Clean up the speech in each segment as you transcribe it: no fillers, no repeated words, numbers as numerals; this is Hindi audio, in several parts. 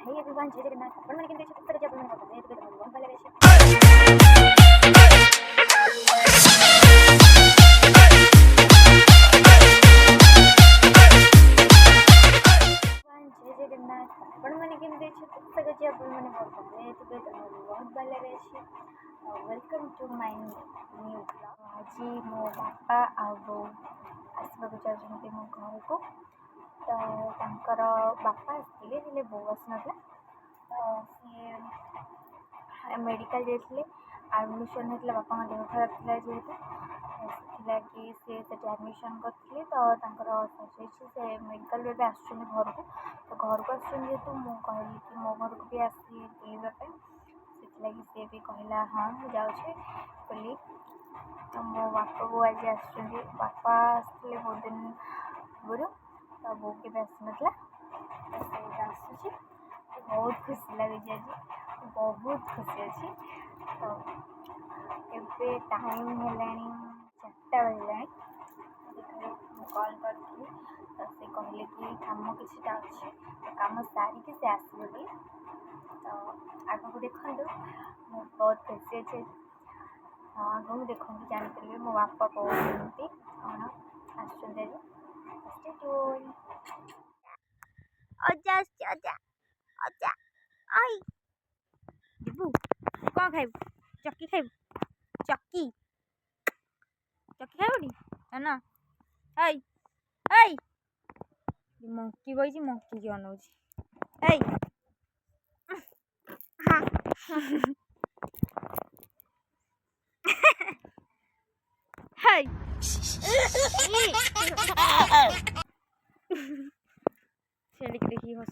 Hey everyone, Jai Jagannath. One minute के पीछे तक जब मैंने बताया तो बहुत पहले वैसे जय जगन्नाथ. One minute के पीछे तक जब मैंने बताया तो बहुत पहले वैसे welcome to my new blog. आज मो बापा आ बो आसबाक चाहते मो घर को तो तांकर बापा आसते हेले बो आसनला सी मेडिकल जाइए आडमिशन होता बापा देह खराब था जेहेतु कि सी आडमिशन करते तो सर से मेडिकल भी आसुँच घर को तो घर को आसतु मु कहली कि मो घर को भी आसी बुलापी से सी भी कहला हाँ मुझे जाऊँगी बोली तो मो बापा बो आज बापा आसते बहुत दिन पूर्व तो बो के आसना तो से आसूँ बहुत खुशी लगे आज बहुत खुशी अच्छी तो एबे टाइम है 4टा बजला कॉल करी तो से कहले कि कम किसी अच्छे तो कम सारिकी से आसबे तो आग को देखो मु बहुत खुशी अच्छे आग को देखो जानीपर मो बापा कहते कौन आसू कौन खाइब चक्की खाइब चक्की चक्की खाइबनी ना हई हई मंकी बही मंकी की अनाऊँगी हई हई छेड़ी देखी हस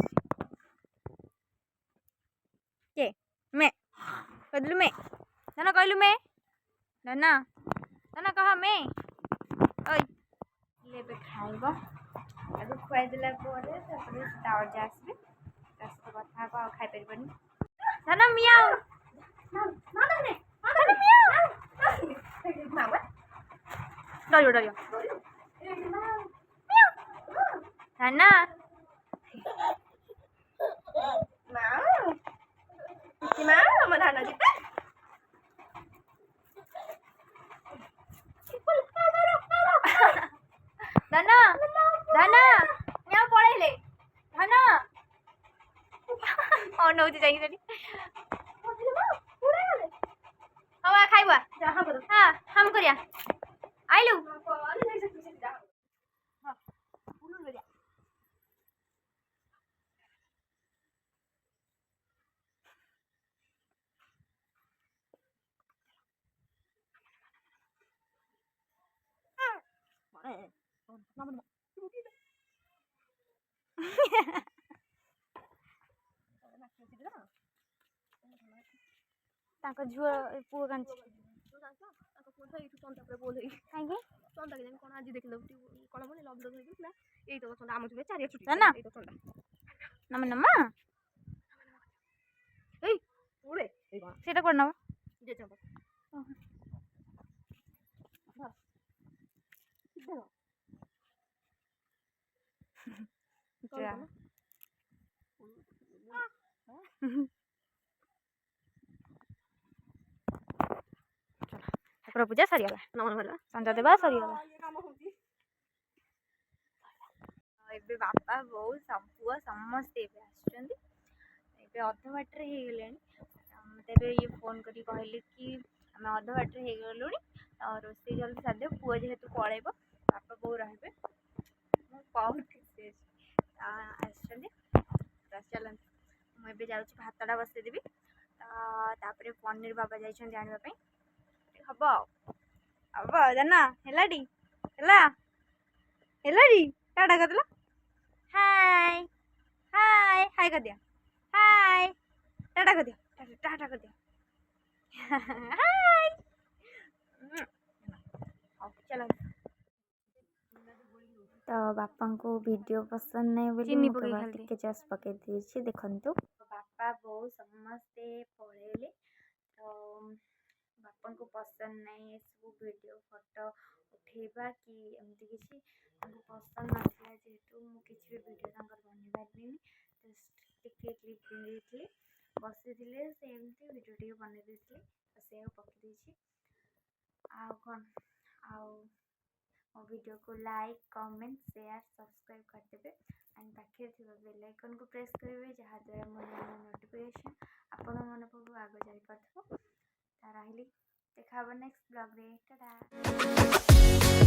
के मैं कहलु मैं ना कहलु मैं ना ना कह मैं ओई लेबे खाइब आगे खुआई देला टावर जे आसबे कथा खाई पारबनी ना मियाओ डरियो डरियो ना धना धना मियाँ पळेले धना अनौची जाइए हवा खाइबा हाँ हम करिया आइलु ताको झुआ पुओ कांची कहीं चंदा के कौन आज देख कौन बोले लभ लग यही तो चंदा आम छुए चारिया छुट्टी ना नम नम्मा ए ओरे सेटा कोन नव जे चंदा ठाकुर पूजा सरीगला संजा देवा सरीगला ए बापा बो पुआ समस्ते आसुँच अध बाटर हो गले मत ये फोन कर कहले कि आम अध बाटर हो गलु रोसे जल्दी सादे पुआ जेहेतु पलैब बापा बो रे बहुत खुशी चल मुझे जाऊँ भातटा बसईदेवी तापर पनीर बाबा जाइए जानापी हम हम जाना है टाटा कर हाय हाय हाय कर दिया हाय टाटा कर दिया टाटा कर दिया हाय चलो तो बापा को वीडियो पसंद नहीं बोली तो जस्ट पकई देछि देखंतु बापा बो समस्ते पळेले तो बापा को पसंद नहीं सब वीडियो फोटो उठेबा कि एमती किसी पसंद नसला जेहेतु मुझे भी वीडियो बनई पारे तो ଟିକେ କ୍ଲିପ୍ ପିନ୍ଧିଥିଲି ବସିଥିଲେ ସେମିତି ଭିଡ଼ିଓ ଟିକେ ବନେଇ ଦେଇଥିଲି ତ ସେୟାକୁ ପକେଇ ଦେଇଛି। ଆଉ କ'ଣ ଆଉ ମୋ ଭିଡ଼ିଓକୁ ଲାଇକ୍ କମେଣ୍ଟ ସେୟାର ସବସ୍କ୍ରାଇବ୍ କରିଦେବେ ଆଣ୍ଡ ପାଖରେ ଥିବା ବେଲ୍ ଆଇକନ୍କୁ ପ୍ରେସ୍ କରିବେ ଯାହାଦ୍ୱାରା ମୋ ନୂଆ ନୋଟିଫିକେସନ୍ ଆପଣଙ୍କ ମନ ପାଖକୁ ଆଗ ଯାଇପାରୁଥିବ। ତା ରହିଲି ଦେଖା ହେବ ନେକ୍ସଟ ବ୍ଲଗ୍ରେ। ଟାଟା।